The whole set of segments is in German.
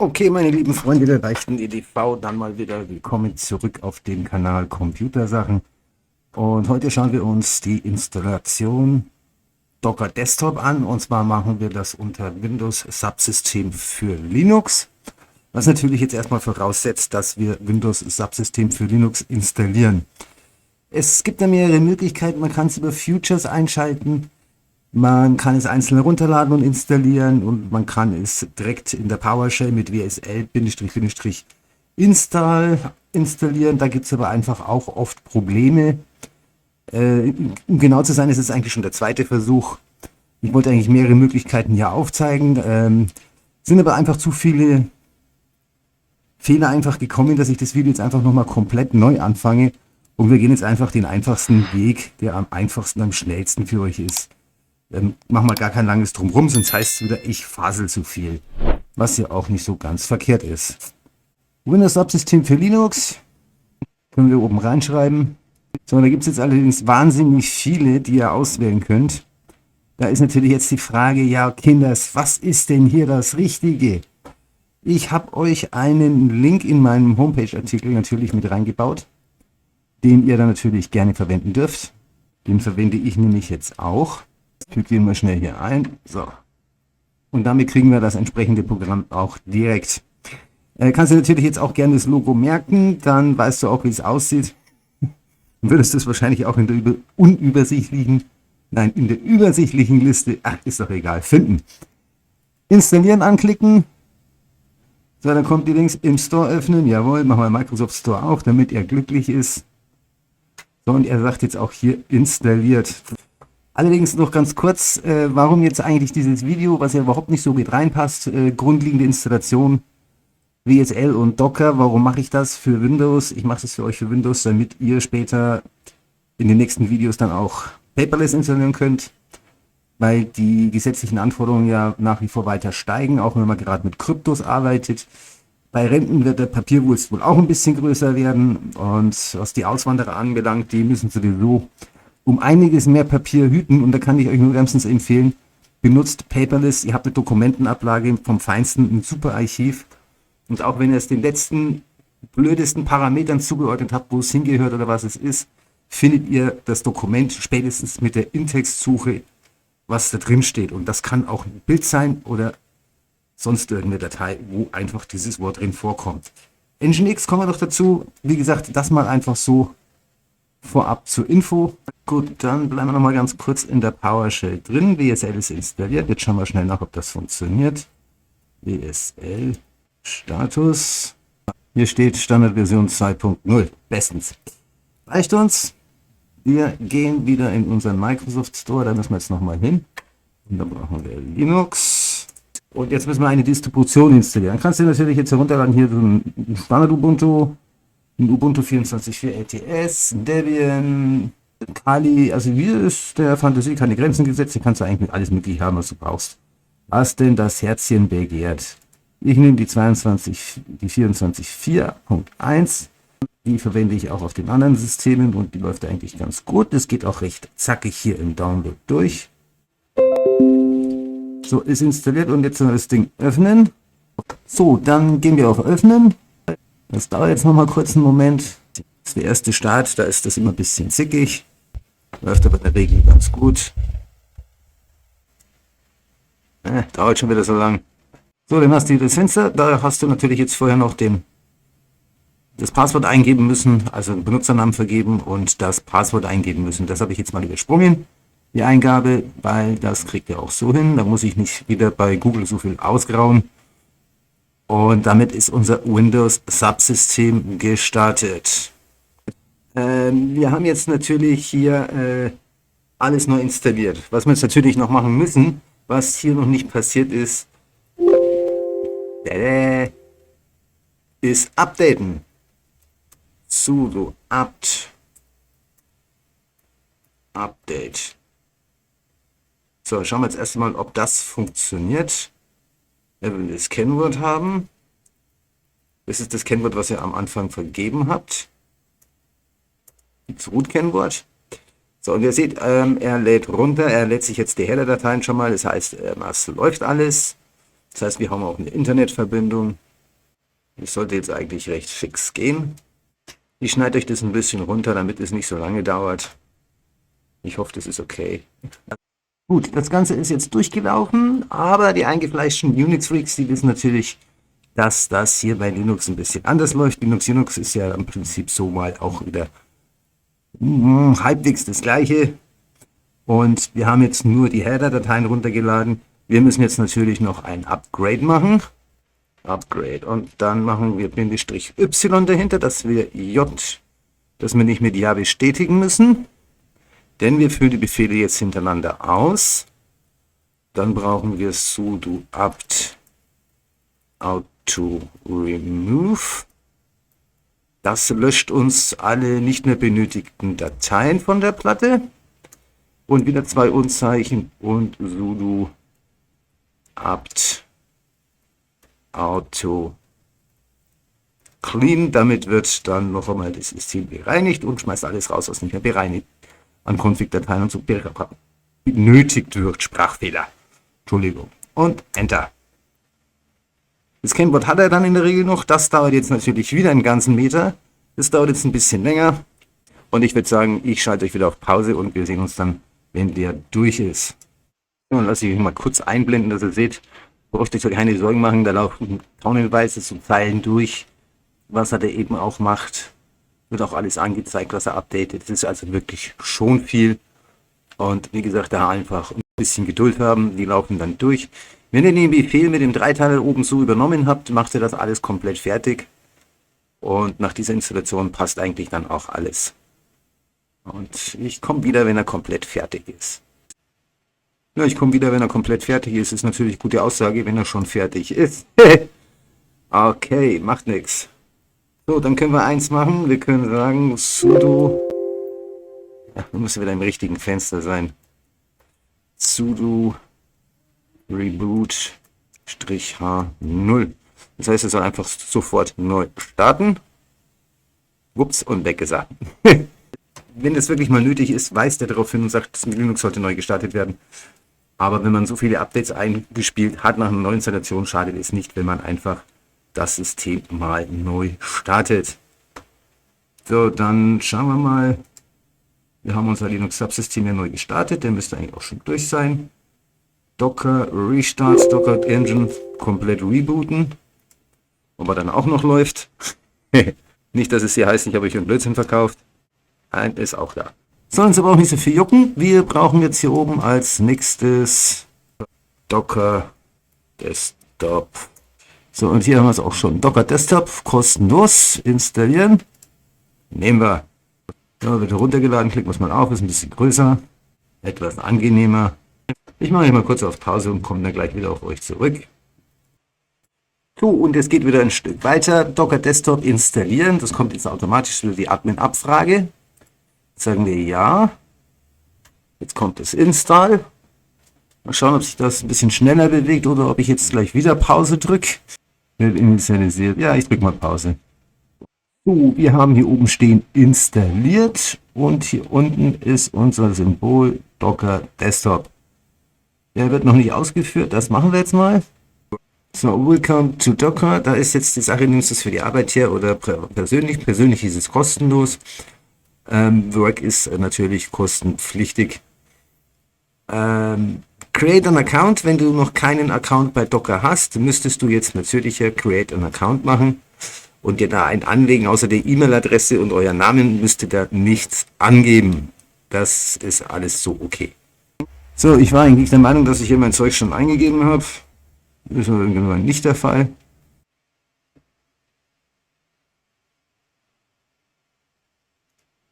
Okay, meine lieben Freunde der leichten EDV, dann mal wieder willkommen zurück auf dem Kanal Computersachen. Und heute schauen wir uns die Installation Docker Desktop an. Und zwar machen wir das unter Windows Subsystem für Linux. Was natürlich jetzt erstmal voraussetzt, dass wir Windows Subsystem für Linux installieren. Es gibt da mehrere Möglichkeiten. Man kann es über Futures einschalten. Man kann es einzeln herunterladen und installieren und man kann es direkt in der PowerShell mit WSL-install installieren. Da gibt es aber einfach auch oft Probleme. Um genau zu sein, ist es eigentlich schon der zweite Versuch. Ich wollte eigentlich mehrere Möglichkeiten hier aufzeigen. Sind aber einfach zu viele Fehler einfach gekommen, dass ich das Video jetzt einfach nochmal komplett neu anfange. Und wir gehen jetzt einfach den einfachsten Weg, der am einfachsten, am schnellsten für euch ist. Mach mal gar kein langes Drumrum, sonst heißt es wieder, ich fasel zu viel. Was ja auch nicht so ganz verkehrt ist. Windows Subsystem für Linux. Können wir oben reinschreiben. So, da gibt es jetzt allerdings wahnsinnig viele, die ihr auswählen könnt. Da ist natürlich jetzt die Frage, ja Kinders, was ist denn hier das Richtige? Ich habe euch einen Link in meinem Homepage-Artikel natürlich mit reingebaut, den ihr dann natürlich gerne verwenden dürft. Den verwende ich nämlich jetzt auch. Füge den mal schnell hier ein. So. Und damit kriegen wir das entsprechende Programm auch direkt. Kannst du natürlich jetzt auch gerne das Logo merken, dann weißt du auch, wie es aussieht. Dann würdest du es wahrscheinlich auch in der in der übersichtlichen Liste, ach, ist doch egal, finden. Installieren anklicken. So, dann kommt die Links im Store öffnen. Jawohl, machen wir Microsoft Store auch, damit er glücklich ist. So, und er sagt jetzt auch hier installiert. Allerdings noch ganz kurz, warum jetzt eigentlich dieses Video, was ja überhaupt nicht so mit reinpasst, grundlegende Installation, WSL und Docker, warum mache ich das für Windows? Ich mache das für euch für Windows, damit ihr später in den nächsten Videos dann auch Paperless installieren könnt, weil die gesetzlichen Anforderungen ja nach wie vor weiter steigen, auch wenn man gerade mit Kryptos arbeitet. Bei Renten wird der Papierwulst wohl auch ein bisschen größer werden und was die Auswanderer anbelangt, die müssen sowieso um einiges mehr Papier hüten und da kann ich euch nur wärmstens empfehlen, benutzt Paperless, ihr habt eine Dokumentenablage vom Feinsten, ein super Archiv und auch wenn ihr es den letzten blödesten Parametern zugeordnet habt, wo es hingehört oder was es ist, findet ihr das Dokument spätestens mit der In-Text-Suche, was da drin steht und das kann auch ein Bild sein oder sonst irgendeine Datei, wo einfach dieses Wort drin vorkommt. Nginx kommen wir noch dazu, wie gesagt, das mal einfach so vorab zur Info. Gut, dann bleiben wir noch mal ganz kurz in der PowerShell drin. WSL ist installiert. Jetzt schauen wir schnell nach, ob das funktioniert. WSL Status. Hier steht Standardversion 2.0. Bestens. Reicht uns. Wir gehen wieder in unseren Microsoft Store. Da müssen wir jetzt noch mal hin. Und dann brauchen wir Linux. Und jetzt müssen wir eine Distribution installieren. Dann kannst du natürlich jetzt herunterladen hier so ein Standard Ubuntu. Ein Ubuntu 24.4 LTS, Debian, Kali, also hier ist der Fantasie keine Grenzen gesetzt, hier kannst du eigentlich mit alles mögliche haben, was du brauchst. Was denn das Herzchen begehrt? Ich nehme die 24.4.1, die verwende ich auch auf den anderen Systemen und die läuft eigentlich ganz gut. Das geht auch recht zackig hier im Download durch. So, ist installiert und jetzt das Ding öffnen. So, dann gehen wir auf Öffnen. Das dauert jetzt noch mal kurz einen Moment. Das ist der erste Start, da ist das immer ein bisschen zickig. Läuft aber in der Regel ganz gut. Dauert schon wieder so lang. So, dann hast du das Fenster. Da hast du natürlich jetzt vorher noch das Passwort eingeben müssen, also den Benutzernamen vergeben und das Passwort eingeben müssen. Das habe ich jetzt mal übersprungen, die Eingabe, weil das kriegt ihr auch so hin. Da muss ich nicht wieder bei Google so viel ausgrauen. Und damit ist unser Windows Subsystem gestartet. Wir haben jetzt natürlich hier alles neu installiert. Was wir jetzt natürlich noch machen müssen, was hier noch nicht passiert ist, ist updaten. Sudo apt update. So, schauen wir jetzt erstmal, ob das funktioniert. Er will das Kennwort haben. Das ist das Kennwort, was ihr am Anfang vergeben habt. Das Root-Kennwort. So, und ihr seht, er lädt runter. Er lädt sich jetzt die Header-Dateien schon mal. Das heißt, es läuft alles. Das heißt, wir haben auch eine Internetverbindung. Das sollte jetzt eigentlich recht fix gehen. Ich schneide euch das ein bisschen runter, damit es nicht so lange dauert. Ich hoffe, das ist okay. Gut, das Ganze ist jetzt durchgelaufen, aber die eingefleischten Unix-Freaks, die wissen natürlich, dass das hier bei Linux ein bisschen anders läuft. Linux ist ja im Prinzip so mal auch wieder halbwegs das gleiche. Und wir haben jetzt nur die Header-Dateien runtergeladen. Wir müssen jetzt natürlich noch ein Upgrade machen. Upgrade. Und dann machen wir Bindestrich Y dahinter, dass wir nicht mit Ja bestätigen müssen. Denn wir führen die Befehle jetzt hintereinander aus. Dann brauchen wir sudo apt auto remove. Das löscht uns alle nicht mehr benötigten Dateien von der Platte. Und wieder 2 Unzeichen und sudo apt auto clean. Damit wird dann noch einmal das System bereinigt und schmeißt alles raus, was nicht mehr bereinigt an Config-Dateien und so benötigt wird. Sprachfehler. Entschuldigung. Und Enter. Das Kennwort hat er dann in der Regel noch. Das dauert jetzt natürlich wieder einen ganzen Meter. Das dauert jetzt ein bisschen länger. Und ich würde sagen, ich schalte euch wieder auf Pause und wir sehen uns dann, wenn der durch ist. So, dann lasse ich euch mal kurz einblenden, dass ihr seht, braucht euch keine Sorgen machen, da laufen tonnenweise so Zeilen durch, was er da eben auch macht. Wird auch alles angezeigt, was er updatet. Das ist also wirklich schon viel. Und wie gesagt, da einfach ein bisschen Geduld haben, die laufen dann durch. Wenn ihr den Befehl mit dem Dreiteiler oben so übernommen habt, macht ihr das alles komplett fertig. Und nach dieser Installation passt eigentlich dann auch alles. Und ich komme wieder, wenn er komplett fertig ist. Ja, ich komme wieder, wenn er komplett fertig ist. Ist natürlich eine gute Aussage, wenn er schon fertig ist. Okay, macht nichts. So, dann können wir eins machen. Wir können sagen sudo. Ja, wir müssen wieder im richtigen Fenster sein. Sudo reboot -h0. Das heißt, es soll einfach sofort neu starten. Ups, und weggesagt. Wenn es wirklich mal nötig ist, weist er darauf hin und sagt, das Linux sollte neu gestartet werden. Aber wenn man so viele Updates eingespielt hat nach einer neuen Installation, schadet es nicht, wenn man einfach das System mal neu startet. So, dann schauen wir mal. Wir haben unser Linux-Subsystem ja neu gestartet. Der müsste eigentlich auch schon durch sein. Docker Restart, Docker Engine komplett rebooten. Ob er dann auch noch läuft. Nicht, dass es hier heißt, ich habe euch einen Blödsinn verkauft. Ein ist auch da. Sollen uns aber auch nicht so viel jucken. Wir brauchen jetzt hier oben als nächstes Docker Desktop. So, und hier haben wir es auch schon. Docker Desktop, kostenlos installieren. Nehmen wir. Ja, wird runtergeladen, klicken wir es mal auf, ist ein bisschen größer, etwas angenehmer. Ich mache hier mal kurz auf Pause und komme dann gleich wieder auf euch zurück. So, und es geht wieder ein Stück weiter. Docker Desktop installieren. Das kommt jetzt automatisch wieder die Admin-Abfrage. Sagen wir ja. Jetzt kommt das Install. Mal schauen, ob sich das ein bisschen schneller bewegt oder ob ich jetzt gleich wieder Pause drücke. Wird initialisiert. Ja, ich drücke mal Pause. So, wir haben hier oben stehen installiert und hier unten ist unser Symbol Docker Desktop. Der wird noch nicht ausgeführt, das machen wir jetzt mal. So, Welcome to Docker. Da ist jetzt die Sache, nimmst du es für die Arbeit her oder persönlich. Persönlich ist es kostenlos. Work ist natürlich kostenpflichtig. Create an Account. Wenn du noch keinen Account bei Docker hast, müsstest du jetzt natürlich Create an Account machen und dir da einen anlegen. Außer der E-Mail-Adresse und euer Namen müsst ihr da nichts angeben. Das ist alles so okay. So, ich war eigentlich der Meinung, dass ich hier mein Zeug schon eingegeben habe. Das ist irgendwann nicht der Fall.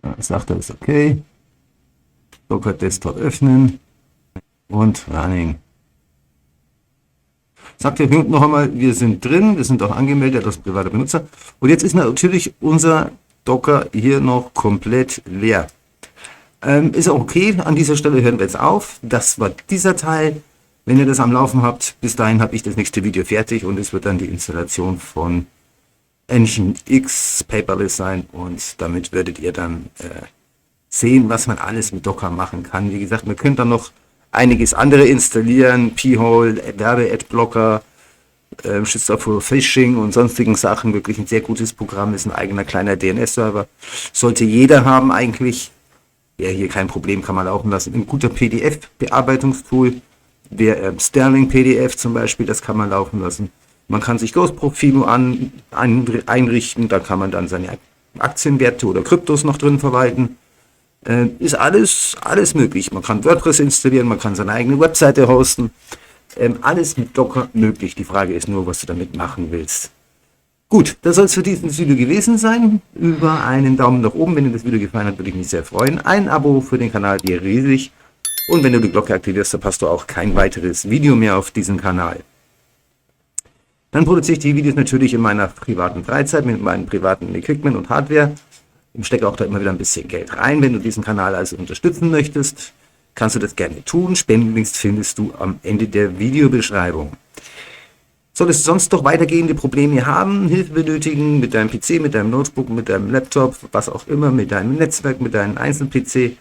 Ja, sagt er, ist okay. Docker Desktop öffnen und Running. Sagt er noch einmal, wir sind drin, wir sind auch angemeldet als privater Benutzer. Und jetzt ist natürlich unser Docker hier noch komplett leer. Ist auch okay, an dieser Stelle hören wir jetzt auf. Das war dieser Teil. Wenn ihr das am Laufen habt, bis dahin habe ich das nächste Video fertig und es wird dann die Installation von Nginx Paperless sein und damit werdet ihr dann sehen, was man alles mit Docker machen kann. Wie gesagt, man könnte dann noch einiges andere installieren, P-Hole, Werbe-Adblocker, schützt auch vor Phishing und sonstigen Sachen. Wirklich ein sehr gutes Programm, ist ein eigener kleiner DNS-Server. Sollte jeder haben eigentlich. Ja, hier kein Problem, kann man laufen lassen. Ein guter PDF-Bearbeitungstool wäre Sterling PDF zum Beispiel, das kann man laufen lassen. Man kann sich Ghost Profilo einrichten, da kann man dann seine Aktienwerte oder Kryptos noch drin verwalten. Ist alles möglich. Man kann WordPress installieren, man kann seine eigene Webseite hosten. Alles mit Docker möglich. Die Frage ist nur, was du damit machen willst. Gut, das soll es für dieses Video gewesen sein. Über einen Daumen nach oben, wenn dir das Video gefallen hat, würde ich mich sehr freuen. Ein Abo für den Kanal wäre riesig. Und wenn du die Glocke aktivierst, verpasst du auch kein weiteres Video mehr auf diesem Kanal. Dann produziere ich die Videos natürlich in meiner privaten Freizeit mit meinem privaten Equipment und Hardware. Ich stecke auch da immer wieder ein bisschen Geld rein. Wenn du diesen Kanal also unterstützen möchtest, kannst du das gerne tun. Spendenlinks findest du am Ende der Videobeschreibung. Solltest du sonst doch weitergehende Probleme haben, Hilfe benötigen mit deinem PC, mit deinem Notebook, mit deinem Laptop, was auch immer, mit deinem Netzwerk, mit deinem Einzel-PC,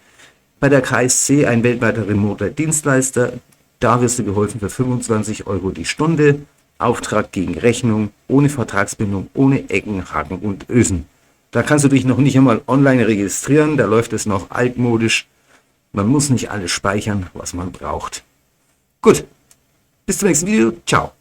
bei der KSC, ein weltweiter remoter Dienstleister, da wirst du geholfen für 25 € die Stunde, Auftrag gegen Rechnung, ohne Vertragsbindung, ohne Ecken, Haken und Ösen. Da kannst du dich noch nicht einmal online registrieren, da läuft es noch altmodisch. Man muss nicht alles speichern, was man braucht. Gut, bis zum nächsten Video, ciao.